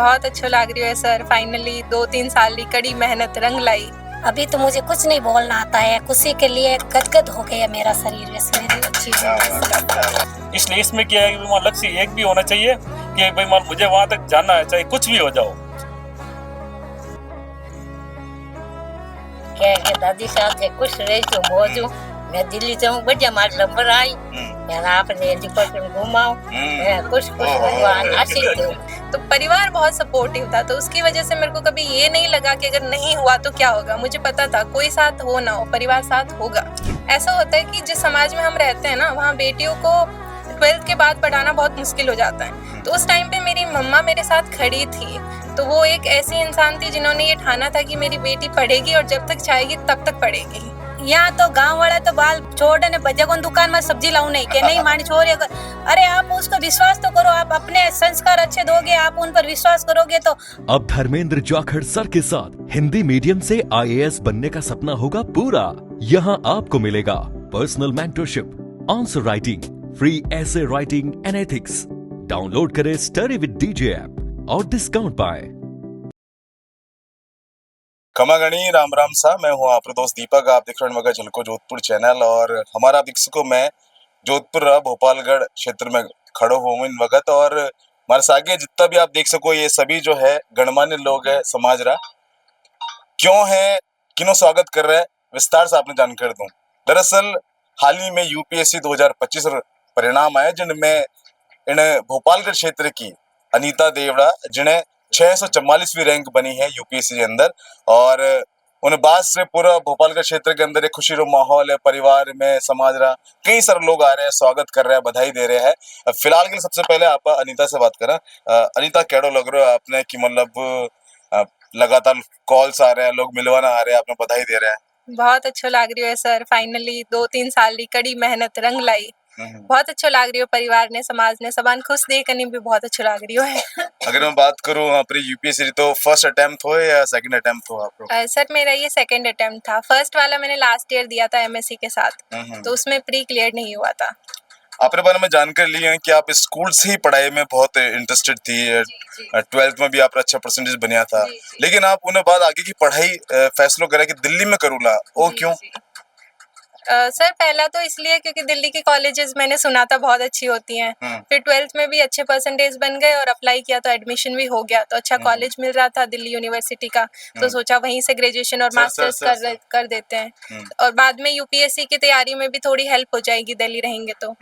बहुत अच्छा लग रही है सर। फाइनली 2-3 साल की कड़ी मेहनत रंग लाई। अभी तो मुझे कुछ नहीं बोलना आता है, खुशी के लिए गदगद हो गया मेरा शरीर। इसमें अच्छी इसलिए इसमें क्या है कि वहाँ लक्ष्य एक भी होना चाहिए कि भाई मान मुझे वहां तक जाना है, चाहे कुछ भी हो जाओ। क्या है दादी साथ है खुश रही जो मौजू। मैं दिल्ली जाऊँ बढ़िया मार नंबर आई, मैं आपने डिपार्टमेंट घुमाओ, मैं खुश भगवान आशीष दो। तो परिवार बहुत सपोर्टिव था, तो उसकी वजह से मेरे को कभी ये नहीं लगा कि अगर नहीं हुआ तो क्या होगा। मुझे पता था कोई साथ हो ना हो, परिवार साथ होगा। ऐसा होता है कि जिस समाज में हम रहते हैं ना, वहाँ बेटियों को 12th के बाद पढ़ाना बहुत मुश्किल हो जाता है। तो उस टाइम पे मेरी मम्मा मेरे साथ खड़ी थी। तो वो एक ऐसी इंसान थी जिन्होंने ये ठाना था कि मेरी बेटी पढ़ेगी और जब तक चाहेगी तब तक पढ़ेगी। यहाँ तो गांव वाला तो बाल छोड़ ने बजे को दुकान में सब्जी लाऊं नहीं के नहीं मानी छोड़। अरे आप उसको विश्वास तो करो, आप अपने संस्कार अच्छे दोगे, आप उन पर विश्वास करोगे तो। अब धर्मेंद्र जाखड़ सर के साथ हिंदी मीडियम से IAS बनने का सपना होगा पूरा। यहाँ आपको मिलेगा personal mentorship, answer writing, free ऐसे राइटिंग एंड एथिक्स। डाउनलोड करें स्टडी विद DJ ऐप और डिस्काउंट पाएं। खमागणी राम राम सा, मैं हूँ आपका दोस्त दीपक। आप देख रहे हैं झलको जोधपुर चैनल और हमारा को मैं जोधपुर भोपालगढ़ क्षेत्र में खड़ो हूँ इन वक्त। और हमारे से आगे जितना भी आप देख सको ये सभी जो है गणमान्य लोग है समाज रा। क्यों है, किनो स्वागत कर रहे हैं, विस्तार से आपने जानकारी दूं। दरअसल हाल ही में UPSC 2025 परिणाम आए जिनमें इन भोपालगढ़ क्षेत्र की अनीता देवड़ा जिन्हें 644वीं रैंक बनी है UPSC के अंदर। और उन बाद से पूरा भोपालगढ़ क्षेत्र के अंदर एक खुशी रो माहौल है, परिवार में समाज रहा। कई सारे लोग आ रहे हैं, स्वागत कर रहे हैं, बधाई दे रहे हैं। फिलहाल के लिए सबसे पहले आप अनीता से बात करें। अनीता केड़ो लग रहा है आपने कि मतलब लगातार कॉल्स आ रहे हैं, लोग मिलवाना आ रहे हैं, आपने बधाई दे रहे हैं। बहुत अच्छा लग रही है सर। फाइनली 2-3 साल की कड़ी मेहनत रंग लाई। बहुत अच्छा लग रही हो, परिवार ने समाज ने सबन खुश देखने भी बहुत अच्छा लग रही है। अगर मैं बात करूं अपनी UPSC तो फर्स्ट अटेम्प्ट हो या सेकंड अटेम्प्ट हो आपको? सर मेरा ये सेकंड अटेम्प्ट था। फर्स्ट वाला मैंने लास्ट ईयर दिया था MSc के साथ, तो उसमें प्री क्लियर नहीं हुआ था। आपके बारे में जानकारी ली है कि आप स्कूल से ही पढ़ाई में बहुत इंटरेस्टेड थी। 12th में भी आपका अच्छा परसेंटेज बनिया था। लेकिन आप उन्हें बाद आगे की पढ़ाई फैसला करा कि दिल्ली में करूँगा, वो क्यों? सर पहला तो इसलिए क्योंकि दिल्ली की कॉलेजेस मैंने सुना था बहुत अच्छी होती हैं। फिर 12th में भी अच्छे परसेंटेज बन गए और अप्लाई किया तो एडमिशन भी हो गया, तो अच्छा कॉलेज मिल रहा था दिल्ली यूनिवर्सिटी का। तो सोचा वहीं से ग्रेजुएशन और मास्टर्स कर देते हैं। और बाद में UPSC की तैयारी में भी थोड़ी हेल्प हो जाएगी दिल्ली रहेंगे तो।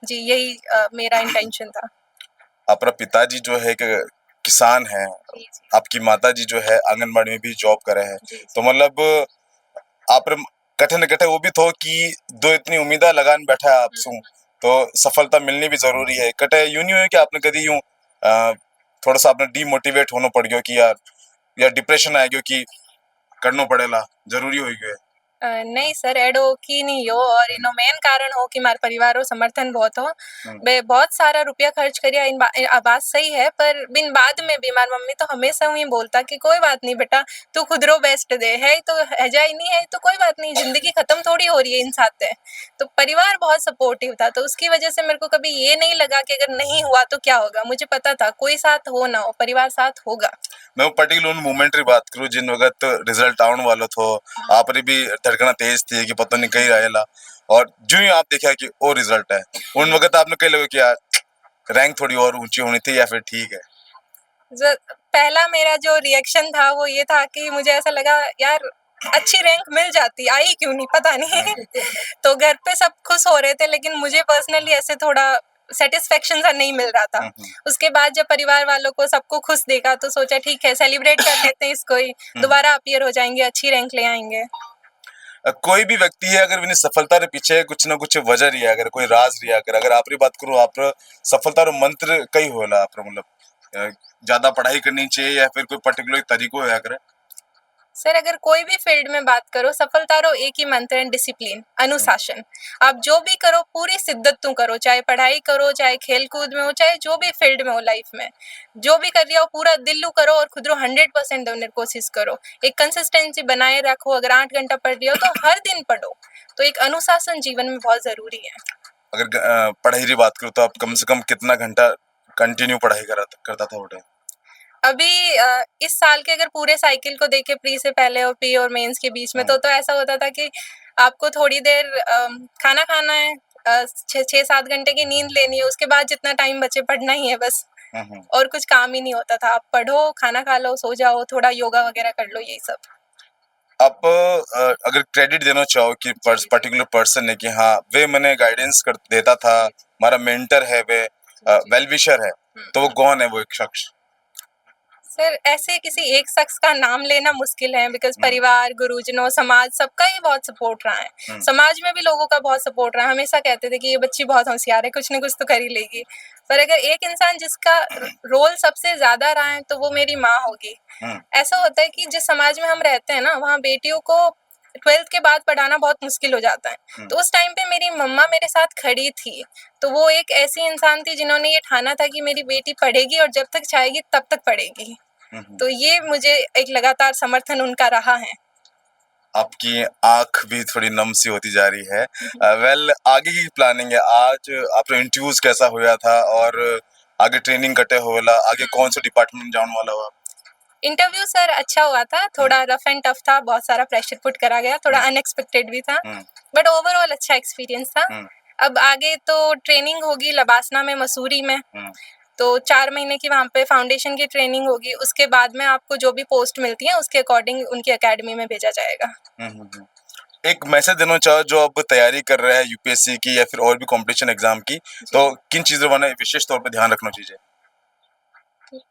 जी यही मेरा इंटेंशन था। आपका पिताजी जो है किसान है, आपकी माताजी जो है आंगनबाड़ी में भी जॉब करे है, तो मतलब आप कठिन कठे वो भी थो कि दो इतनी उम्मीदा लगान बैठा है आपसे, तो सफलता मिलनी भी जरूरी है। कटे यूं नहीं हुई कि आपने कभी यूं थोड़ा सा आपने डीमोटिवेट होना पड़ गया कि यार डिप्रेशन आ गया कि करना पड़ेला, जरूरी हो गया? नहीं सर, एडो की नहीं हो और इनो मेन कारण हो कि हमारे परिवार रो समर्थन बहुत हो। बे बहुत सारा रुपया खर्च करिया इन बात सही है, पर बिन बाद में भी हमारी मम्मी तो हमेशा ही बोलता कि कोई बात नहीं बेटा, तू खुद रो बेस्ट दे है तो है जाए नहीं है तो कोई बात नहीं, जिंदगी खत्म थोड़ी हो रही है इन साथ है। तो परिवार बहुत सपोर्टिव था, तो उसकी वजह से मेरे को कभी ये नहीं लगा कि अगर नहीं हुआ तो क्या होगा। मुझे पता था कोई साथ हो ना हो, परिवार साथ होगा। मैं पर्टिकुलर मोमेंट की बात करूं जिन वक्त रिजल्ट आने वाला था, आपरी भी धड़कना तेज थी कि पता नहीं कहीं आएला, और जो ही आप देखा कि वो रिजल्ट है, उन वक्त आपने कहीं लगा कि यार रैंक थोड़ी और ऊंची होनी थी या फिर ठीक है? पहला मेरा जो रिएक्शन था वो ये था कि मुझे ऐसा लगा यार अच्छी रैंक मिल जाती, आई क्यों नहीं पता नहीं। तो घर पे सब खुश हो रहे थे, लेकिन मुझे पर्सनली ऐसे थोड़ा सेटिस्फेक्शन सा नहीं मिल रहा था। उसके बाद जब परिवार वालों को सबको खुश देखा तो सोचा ठीक है सेलिब्रेट कर लेते हैं इसको ही, दोबारा अपीयर हो जाएंगे, अच्छी रैंक ले आएंगे। कोई भी व्यक्ति है अगर इन्हें सफलता के पीछे कुछ ना कुछ वजह रही है, अगर कोई राज रही है, अगर आपकी बात करूं, आप सफलता रो मंत्र कई होला आप मतलब ज्यादा पढ़ाई करनी चाहिए या फिर कोई पर्टिकुलर तरीको है? अगर सर अगर कोई भी फील्ड में बात करो, सफलता रो एक ही मंत्र है, डिसिप्लिन, अनुशासन। आप जो भी करो पूरी शिद्दत तू करो, चाहे पढ़ाई करो, चाहे खेल कूद में हो, चाहे जो भी फील्ड में हो लाइफ में, जो भी कर रही हो पूरा दिल्लू करो और खुद रो 100% देने की कोशिश करो। एक कंसिस्टेंसी बनाए रखो। अगर 8 घंटा पढ़ रही हो तो हर दिन पढ़ो। तो एक अनुशासन जीवन में बहुत जरूरी है। अगर पढ़ाई की बात करूं तो आप कम से कम कितना घंटा कंटिन्यू पढ़ाई करता था? अभी इस साल के अगर पूरे साइकिल को देखे, प्री से पहले और प्री और मेंस के बीच में, तो ऐसा होता था कि आपको थोड़ी देर खाना खाना है, 6-7 घंटे की नींद लेनी है, उसके बाद जितना टाइम बचे पढ़ना ही है बस, और कुछ काम ही नहीं होता था। आप पढ़ो, खाना खा लो, सो जाओ, थोड़ा योगा वगैरह कर लो, यही सब। आप अगर क्रेडिट देना चाहो कि पर्टिकुलर पर्सन है कि हाँ वे मैंने गाइडेंस कर देता था, हमारा मेंटर है, वे वेल विशर है, तो वो कौन है वो एक शख्स? सर ऐसे किसी एक शख्स का नाम लेना मुश्किल है, बिकॉज परिवार, गुरुजनों, समाज, सबका ही बहुत सपोर्ट रहा है। समाज में भी लोगों का बहुत सपोर्ट रहा है, हमेशा कहते थे कि ये बच्ची बहुत होशियार है, कुछ न कुछ तो कर ही लेगी। पर अगर एक इंसान जिसका रोल सबसे ज्यादा रहा है तो वो मेरी माँ होगी। ऐसा होता है कि जिस समाज में हम रहते हैं ना, वहाँ बेटियों को 12th के बाद पढ़ाना बहुत मुश्किल हो जाता है। तो उस टाइम पे मेरी मम्मा मेरे साथ खड़ी थी, तो वो एक ऐसी इंसान थी जिन्होंने ये ठाना था कि मेरी बेटी पढ़ेगी और जब तक चाहेगी तब तक पढ़ेगी। तो ये मुझे एक लगातार समर्थन उनका रहा है। आपकी आंख भी थोड़ी नम सी होती जा रही है। वेल आगे की प्लानिंग है? आज आपका इंटरव्यूज कैसा हुआ था और आगे ट्रेनिंग कटे होला, आगे कौन सा डिपार्टमेंट जाने वाला हो? इंटरव्यू सर अच्छा हुआ था, थोड़ा रफ एंड टफ था, बहुत सारा प्रेशर पुट करा गया, थोड़ा अनएक्सपेक्टेड भी था, बट ओवरऑल अच्छा एक्सपीरियंस था। अब आगे तो ट्रेनिंग होगी लबासना में, मसूरी में, तो 4 महीने की वहाँ पे फाउंडेशन की ट्रेनिंग होगी। उसके बाद में आपको जो भी पोस्ट मिलती है उसके अकॉर्डिंग उनकी एकेडमी में भेजा जाएगा। एक मैसेज देना चाहो जो अब तैयारी कर रहे हैं यूपीएससी की या फिर और भी कंपटीशन एग्जाम की, तो किन चीजों पर विशेष तौर पर ध्यान रखना चाहिए?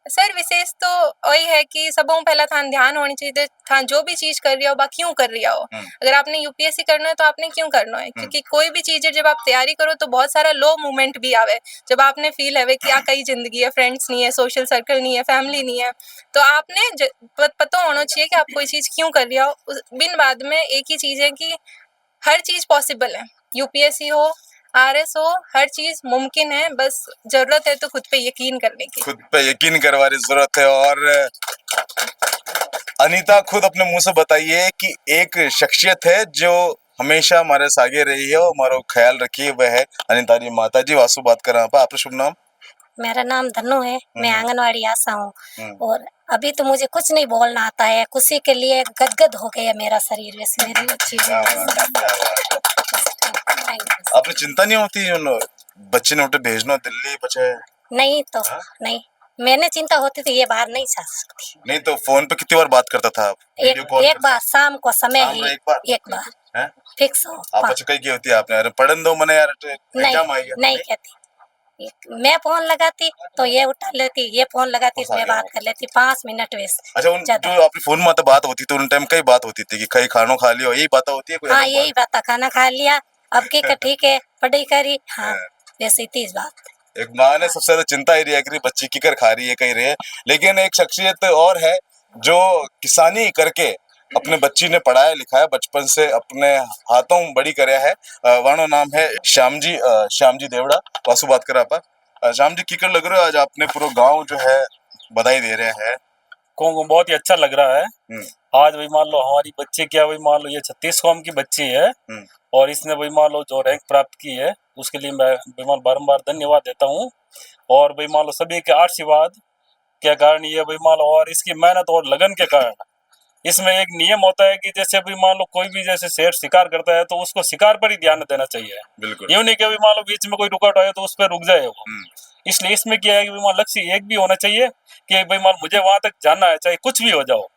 सर विशेष तो वही है कि सबों पहला ध्यान होनी चाहिए था, जो भी चीज कर रही हो बा क्यों कर रही हो। अगर आपने यूपीएससी करना है तो आपने क्यों करना है, क्योंकि कोई भी चीज है जब आप तैयारी करो तो बहुत सारा लो मोमेंट भी आवे, जब आपने फील है कि कई जिंदगी है, फ्रेंड्स नहीं है, सोशल सर्कल नहीं है, फैमिली नहीं है, तो आपने पता होना चाहिए कि आप कोई चीज क्यों कर रही हो। बिन बाद में एक ही चीज है कि हर चीज पॉसिबल है, यूपीएससी हो, आरएस हो, हर चीज मुमकिन है, बस जरूरत है तो खुद पे यकीन करने की। खुद पे यकीन करवाने की जरूरत है। और अनीता खुद अपने मुंह से बताइए कि एक शख्सियत है जो हमेशा हमारे सागे रही है और हमारा ख्याल रखी है, वह है अनीता जी माता जी। वासु बात कर रहा हूँ। आपका शुभ नाम? मेरा नाम धनु है, मैं आंगनवाड़ी आशा हूँ, और अभी तो मुझे कुछ नहीं बोलना आता है, खुशी के लिए गदगद हो गया मेरा शरीर, वैसे मेरी अच्छी। आपने चिंता नहीं होती उन बच्चे ने उठे भेजना दिल्ली बचे? नहीं तो नहीं, मैंने चिंता होती थी, ये बाहर नहीं जा सकती। नहीं तो फोन पे कितनी बार बात करता था आप? एक बार शाम को समय ही, एक बार फिक्स हो। आप अच्छा कही होती है आपने, अरे पढ़न दो मने यार, एग्जाम आई है। नहीं कहती, मैं फोन लगाती तो ये उठा लेती, ये फोन लगाती तो मैं बात कर लेती 5 मिनट वैसे। अच्छा उन जो आपकी फोन में तो बात होती थी उन टाइम कई बात होती थी कि कई खाना खा लियो, यही बात होती है कोई? हाँ यही बात, खाना खा लिया, अब की ठीक है, पढ़ाई करी, हाँ वैसे ही बात। एक माँ ने सबसे ज्यादा चिंता ही रही है कि बच्ची की कर खा रही है कहीं रहे, लेकिन एक शख्सियत और है जो किसानी करके अपने बच्ची ने पढ़ाया लिखाया, बचपन से अपने हाथों बड़ी करया है। वाणो नाम है श्याम जी देवड़ा। वासु बात कर आप। श्याम जी की कर लग रहे हो आज आपने पूरा गांव जो है बधाई दे रहे हैं? को बहुत ही अच्छा लग रहा है। आज वही मान लो हमारी बच्ची क्या, वही मान लो ये 36 कौम की बच्ची है और इसने वही मान लो जो रैंक प्राप्त की है उसके लिए मैं बेमान बारंबार धन्यवाद देता हूँ। और वही मान लो सभी के आशीर्वाद के कारण ये वही मान लो और इसकी मेहनत और लगन के कारण। इसमें एक नियम होता है कि जैसे भी मान लो कोई भी जैसे शेर शिकार करता है तो उसको शिकार पर ही ध्यान देना चाहिए, बिल्कुल। यूं नहीं कि मान लो बीच में कोई रुकावट आए तो उस पर रुक जाए वो। इसलिए इसमें क्या है कि मान लक्ष्य एक भी होना चाहिए कि भाई मान मुझे वहां तक जाना है, चाहे कुछ भी हो जाओ।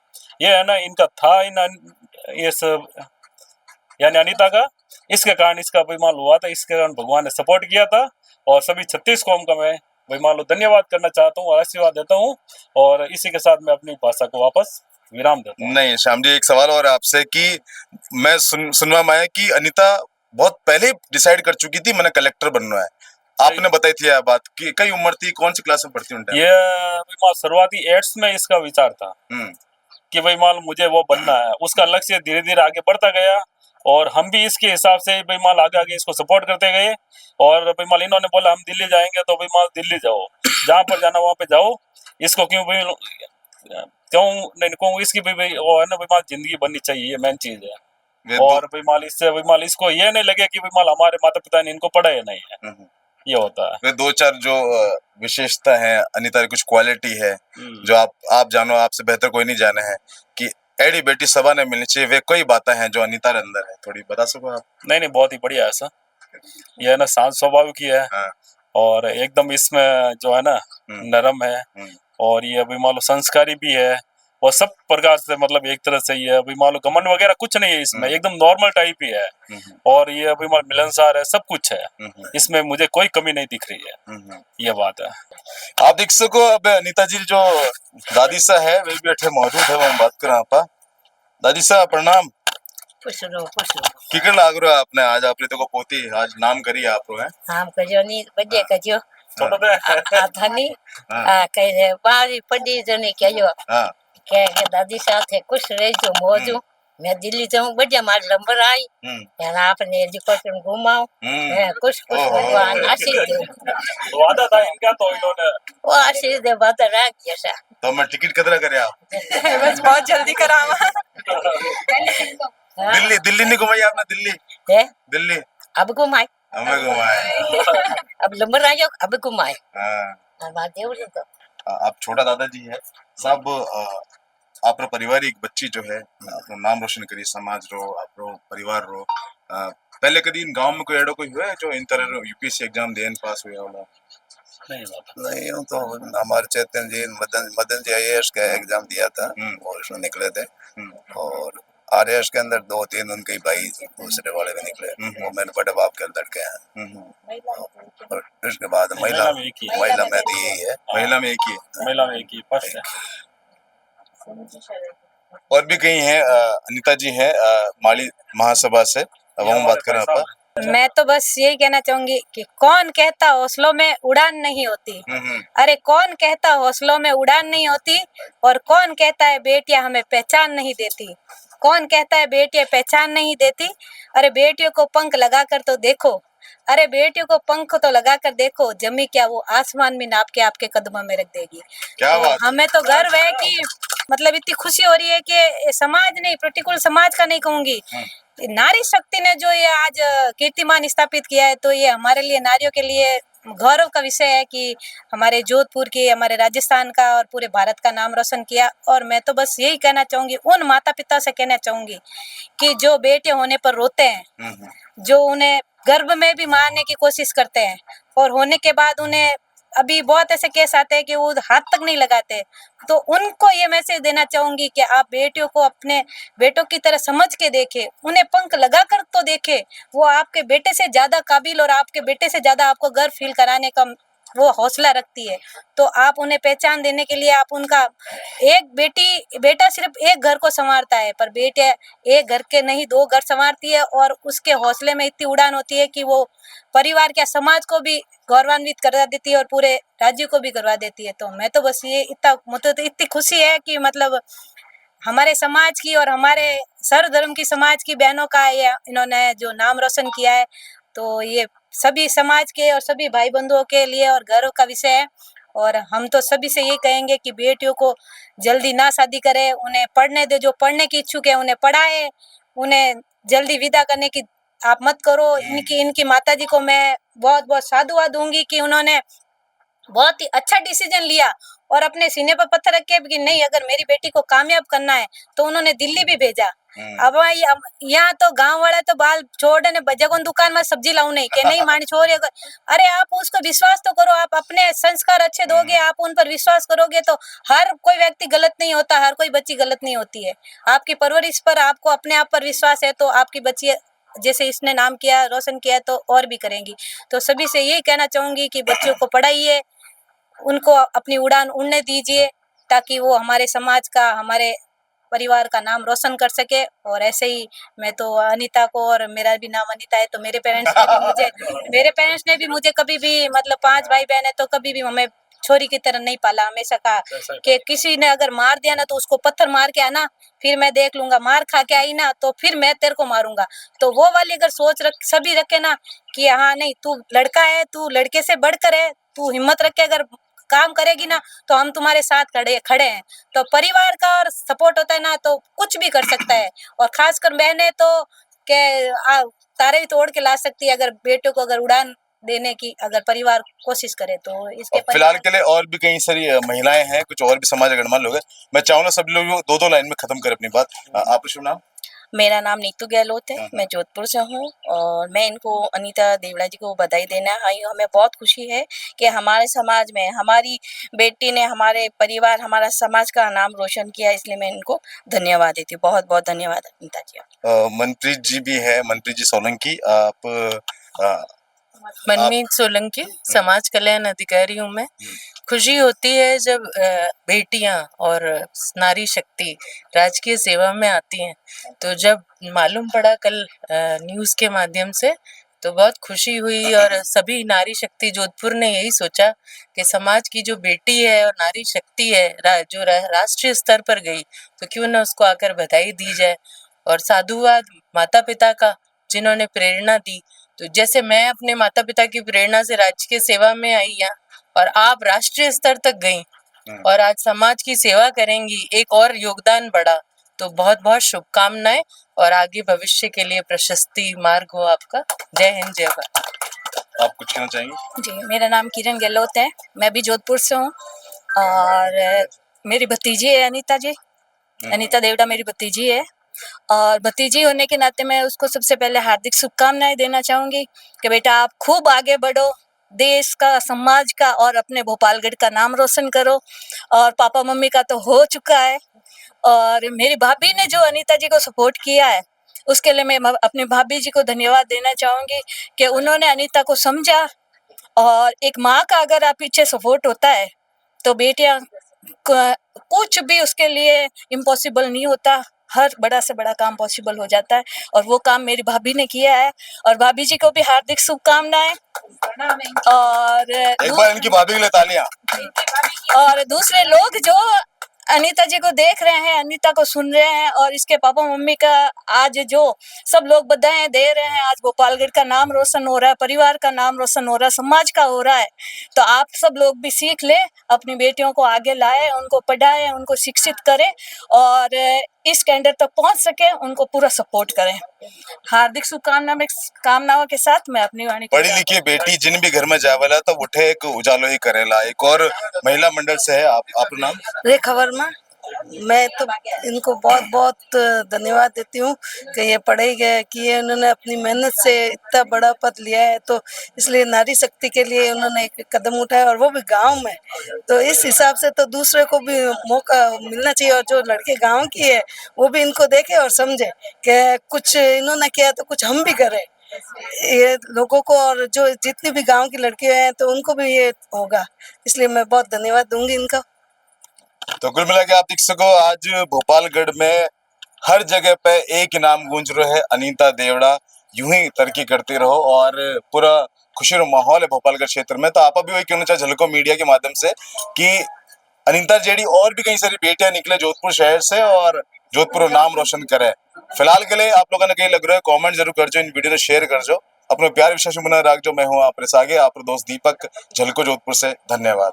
ये है ना इनका था ये सब यानी अनीता का, इसके कारण इसका भाई मान हुआ था, इसके कारण भगवान ने सपोर्ट किया था। और सभी 36 कौम का मैं भाई मान लो धन्यवाद करना चाहता हूँ और आशीर्वाद देता हूँ। और इसी के साथ मैं अपनी भाषा को वापस विराम देता हूँ। नहीं श्याम जी, एक सवाल और आपसे कि मैं सुनवा में आया कि अनीता बहुत पहले डिसाइड कर चुकी थी मैंने कलेक्टर बनना है। आपने बताई थी यह बात कि कई उम्र थी, कौन सी क्लास में पढ़ती हूँ? ये शुरुआती 8th में इसका विचार था कि भाई मान मुझे वो बनना है। उसका लक्ष्य धीरे धीरे आगे बढ़ता गया और हम भी इसके हिसाब से भाई माल आगे इसको सपोर्ट करते गए। और भाई माल इन्होंने बोला हम दिल्ली जाएंगे तो भाई माल दिल्ली जाओ, जहाँ पर जाना वहाँ पे जाओ। इसको क्यों नहीं कहूँ, इसकी भाई वो है ना भाई माल जिंदगी बननी चाहिए, ये मेन चीज है। और भाई माल इससे भाई माल इसको ये नहीं लगे कि भाई माल हमारे माता पिता ने इनको पढ़ाया नहीं है। ये होता है। वे दो चार जो विशेषता है अनीता की, कुछ क्वालिटी है जो आप जानो, आपसे बेहतर कोई नहीं जाने है कि एडी बेटी सभा ने मिलनी चाहिए, वे कोई बातें हैं जो अनीता के अंदर है, थोड़ी बता सको आप? नहीं नहीं, बहुत ही बढ़िया है सर। ये है ना शांत स्वभाव की है। हाँ। और एकदम इसमें जो है ना नरम है। और ये अभी मान लो संस्कारी भी है, और सब प्रकार से मतलब एक तरह से ये अभी मान लो घमंड वगैरह कुछ नहीं है इसमें, एकदम नॉर्मल टाइप ही है। और ये अभी मान मिलनसार है, सब कुछ है इसमें, मुझे कोई कमी नहीं दिख रही है। ये बात है। आप देख सको अब अनीता जी जो दादी सा है वे भी अठे मौजूद है, वो हम बात करें आपा। दादी सा प्रणाम। खुश रहो खुश रहो। किकर लाग रहा आपने आज, आपने तो को पोती आज नाम करी आप है? नाम कजो नी बजे कजो छोटो दे आ धनी आ कहे बारी पड़ी जने कहो हाँ के दादी साथे खुश रहो मौजू। मैं दिल्ली जाऊं बढ़िया मार नंबर आई यार आपने हेलीकॉप्टर घुमाओ। मैं खुश खुश भगवान आशीष दे। वादा था इनका तो इन्होंने वो आशीष दे बात राख जैसा। तो मैं टिकट कदरा करे आप? बस बहुत जल्दी करावा। दिल्ली दिल्ली नहीं घुमाई आपने? दिल्ली है दिल्ली अब घुमाए हमें घुमाए। अब नंबर आयो अब घुमाए। हाँ बात देव तो आप छोटा दादाजी है सब आप परिवार एक बच्ची जो है अपना नाम रोशन करी समाज रो, आपरो परिवार रो। पहले कभी इन गांव में कोई एडो कोई हुआ है जो इन तरह यूपीएससी एग्जाम देन पास हुआ होला? नहीं यूं तो हमारे चेतन जी मदन जी आईएएस का एग्जाम दिया था और उसमें निकले थे। और आरएएस के अंदर 2-3 उनके भाई दूसरे वाले भी निकले, वो मेरे बड़े बाप के लड़के हैं। और उसके बाद महिला में यही है, महिला में एक ही फर्स्ट है। और भी कहीं है अनीता जी है माली महासभा से, अब हम बात करें आपका। मैं तो बस यही कहना चाहूंगी कि कौन कहता हौसलों में उड़ान नहीं होती। अरे कौन कहता हौसलों में उड़ान नहीं होती, और कौन कहता है बेटियां हमें पहचान नहीं देती। कौन कहता है बेटियां पहचान नहीं देती। अरे बेटियों को पंख लगाकर तो देखो, अरे बेटियों को पंख तो लगाकर देखो, जमी क्या वो आसमान में नाप के आपके कदमों में रख देगी। क्या तो बात है। हमें तो गर्व है कि मतलब इतनी खुशी हो रही है कि समाज नहीं, प्रतिकूल समाज का नहीं कहूंगी, नारी शक्ति ने जो ये आज कीर्तिमान स्थापित किया है, तो ये हमारे लिए नारियों के लिए गौरव का विषय है कि हमारे जोधपुर की, हमारे राजस्थान का और पूरे भारत का नाम रोशन किया। और मैं तो बस यही कहना चाहूंगी, उन माता पिता से कहना चाहूंगी कि जो बेटे होने पर रोते हैं, जो उन्हें गर्भ में भी मारने की कोशिश करते हैं, और होने के बाद उन्हें अभी बहुत ऐसे केस आते हैं कि वो हाथ तक नहीं लगाते, तो उनको ये मैसेज देना चाहूंगी कि आप बेटियों को अपने बेटों की तरह समझ के देखें, उन्हें पंख लगाकर तो देखें। वो आपके बेटे से ज्यादा काबिल और आपके बेटे से ज्यादा आपको गर्व फील कराने का वो हौसला रखती है। तो आप उन्हें पहचान देने के लिए आप उनका, एक बेटा सिर्फ एक घर को संवारता है, पर बेटे एक घर के नहीं 2 घर संवारती है, और उसके हौसले में इतनी उड़ान होती है कि वो परिवार क्या समाज को भी गौरवान्वित करा देती है और पूरे राज्य को भी करवा देती है। तो मैं तो बस ये मुझे तो इतनी खुशी है कि मतलब हमारे समाज की और हमारे सर्व धर्म की समाज की बहनों का ये इन्होंने जो नाम रोशन किया है, तो ये सभी समाज के और सभी भाई बंधुओं के लिए और गर्व का विषय है। और हम तो सभी से ये कहेंगे कि बेटियों को जल्दी ना शादी करें, उन्हें पढ़ने दे, जो पढ़ने की इच्छुक है उन्हें पढ़ाए, उन्हें जल्दी विदा करने की आप मत करो। इनकी माताजी को मैं बहुत बहुत साधुवाद दूंगी कि उन्होंने बहुत ही अच्छा डिसीजन लिया और अपने सीने पर पत्थर रख के कि नहीं, अगर मेरी बेटी को कामयाब करना है तो उन्होंने दिल्ली भी भेजा। अब यहाँ तो गांव वाले तो बाल छोड़ ने बजे दुकान में सब्जी लाऊ नहीं के नहीं मानी छोड़, अरे आप उसको विश्वास तो करो, आप अपने संस्कार अच्छे दोगे, आप उन पर विश्वास करोगे तो हर कोई व्यक्ति गलत नहीं होता, हर कोई बच्ची गलत नहीं होती है। आपकी परवरिश पर आपको अपने आप पर विश्वास है तो आपकी बच्ची जैसे इसने नाम किया रोशन किया तो और भी करेंगी। तो सभी से यही कहना चाहूंगी कि बच्चों को पढ़ाइए, उनको अपनी उड़ान उड़ने दीजिए, ताकि वो हमारे समाज का, हमारे परिवार का नाम रोशन कर सके। और ऐसे ही मैं तो अनीता को, और मेरा भी नाम अनीता है, तो मेरे पेरेंट्स ने भी मुझे कभी भी मतलब 5 भाई बहन है तो कभी भी हमें छोरी की तरह नहीं पाला। हमेशा कहा कि किसी ने अगर मार दिया ना तो उसको पत्थर मार के आना, फिर मैं देख लूंगा, मार खा के आई ना तो फिर मैं तेरे को मारूंगा। तो वो वाली अगर सोच सभी रखे ना कि हाँ नहीं, तू लड़का है, तू लड़के से बढ़कर है, तू हिम्मत रख के अगर काम करेगी ना तो हम तुम्हारे साथ खड़े हैं। तो परिवार का और सपोर्ट होता है ना तो कुछ भी कर सकता है। और खासकर बहनें तो के तारे भी तोड़ के ला सकती है, अगर बेटों को अगर उड़ान देने की अगर परिवार कोशिश करे तो इसके और फिलहाल के लिए और भी कई सारी महिलाएं हैं, कुछ और भी समाज गणमान्य लोग हैं। मैं चाहूंगा सब लोग दो दो लाइन में खत्म करें अपनी बात। आप शुभ नाम? मेरा नाम नीतू गहलोत है, मैं जोधपुर से हूँ और मैं इनको अनीता देवड़ा जी को बधाई देना आई हूँ। हमें बहुत खुशी है कि हमारे समाज में हमारी बेटी ने हमारे परिवार हमारा समाज का नाम रोशन किया, इसलिए मैं इनको धन्यवाद देती हूँ। बहुत बहुत धन्यवाद अनीता जी। मनप्रीत जी भी है, मनप्रीत जी सोलंकी। आप मनमीत सोलंकी, समाज कल्याण अधिकारी हूँ मैं। खुशी होती है जब बेटियां और नारी शक्ति राजकीय सेवा में आती हैं। तो जब मालूम पड़ा कल न्यूज़ के माध्यम से तो बहुत खुशी हुई और सभी नारी शक्ति जोधपुर ने यही सोचा कि समाज की जो बेटी है और नारी शक्ति है जो राष्ट्रीय स्तर पर गई तो क्यों ना उसको आकर बधाई दी जाए। और साधुवाद माता पिता का जिन्होंने प्रेरणा दी। तो जैसे मैं अपने माता पिता की प्रेरणा से राज्य की सेवा में आई यहाँ और आप राष्ट्रीय स्तर तक गई और आज समाज की सेवा करेंगी, एक और योगदान बढ़ा। तो बहुत बहुत शुभकामनाएं और आगे भविष्य के लिए प्रशस्ति मार्ग हो आपका। जय हिंद, जय भारत। आप कुछ कहना चाहेंगे? जी, मेरा नाम किरण गहलोत है, मैं भी जोधपुर से हूँ और मेरी भतीजी है अनीता जी, अनीता देवड़ा मेरी भतीजी है और भतीजी होने के नाते मैं उसको सबसे पहले हार्दिक शुभकामनाएं देना चाहूंगी कि बेटा आप खूब आगे बढ़ो, देश का, समाज का और अपने भोपालगढ़ का नाम रोशन करो। और पापा मम्मी का तो हो चुका है और मेरी भाभी ने जो अनीता जी को सपोर्ट किया है उसके लिए मैं अपनी भाभी जी को धन्यवाद देना चाहूंगी कि उन्होंने अनीता को समझा। और एक माँ का अगर आप पीछे सपोर्ट होता है तो बेटियां कुछ भी उसके लिए इम्पॉसिबल नहीं होता, हर बड़ा से बड़ा काम पॉसिबल हो जाता है और वो काम मेरी भाभी ने किया है और भाभी जी को भी हार्दिक शुभकामनाएं। और एक बार इनकी भाभी के लिए तालियां। और दूसरे लोग जो अनीता जी को देख रहे हैं, अनीता को सुन रहे हैं और इसके पापा मम्मी का आज जो सब लोग बधाई दे रहे हैं, आज भोपालगढ़ का नाम रोशन हो रहा है, परिवार का नाम रोशन हो रहा है, समाज का हो रहा है। तो आप सब लोग भी सीख ले, अपनी बेटियों को आगे लाए, उनको पढ़ाएं, उनको शिक्षित करें और इस स्टैंडर्ड तक पहुंच सके, उनको पूरा सपोर्ट करें। हार्दिक शुभकामनाओं के साथ मैं अपनी वाणी पढ़ी लिखी बेटी जिन भी घर में जावेला तो उठे एक उजालो ही करेला। एक और महिला मंडल से है, आप नाम? रेखा वर्मा। मैं तो इनको बहुत बहुत धन्यवाद देती हूँ कि ये पढ़ाई गए किए, उन्होंने अपनी मेहनत से इतना बड़ा पद लिया है, तो इसलिए नारी शक्ति के लिए उन्होंने एक कदम उठाया और वो भी गांव में। तो इस हिसाब से तो दूसरे को भी मौका मिलना चाहिए और जो लड़के गांव की है वो भी इनको देखे और समझे कि कुछ इन्होंने किया तो कुछ हम भी करें। ये लोगों को और जो जितनी भी गाँव की लड़कियां हैं तो उनको भी ये होगा, इसलिए मैं बहुत धन्यवाद दूंगी इनका। तो कुल मिला के आप देख सको आज भोपालगढ़ में हर जगह पे एक ही नाम गूंज रहा है, अनीता देवड़ा। यूं ही तरक्की करते रहो और पूरा खुशी और माहौल है भोपालगढ़ क्षेत्र में। तो आप भी वही कहना चाहे झलको मीडिया के माध्यम से कि अनीता जेडी और भी कई सारी बेटियां निकले जोधपुर शहर से और जोधपुर नाम रोशन करे। फिलहाल के लिए आप लोगों ने कहीं लग रहा है कमेंट जरूर कर जो, इन वीडियो ने शेयर कर जो, अपने प्यार विश्वास बना रख जो। मैं हूँ आप सागे, आप दोस्त दीपक, झलको जोधपुर से। धन्यवाद।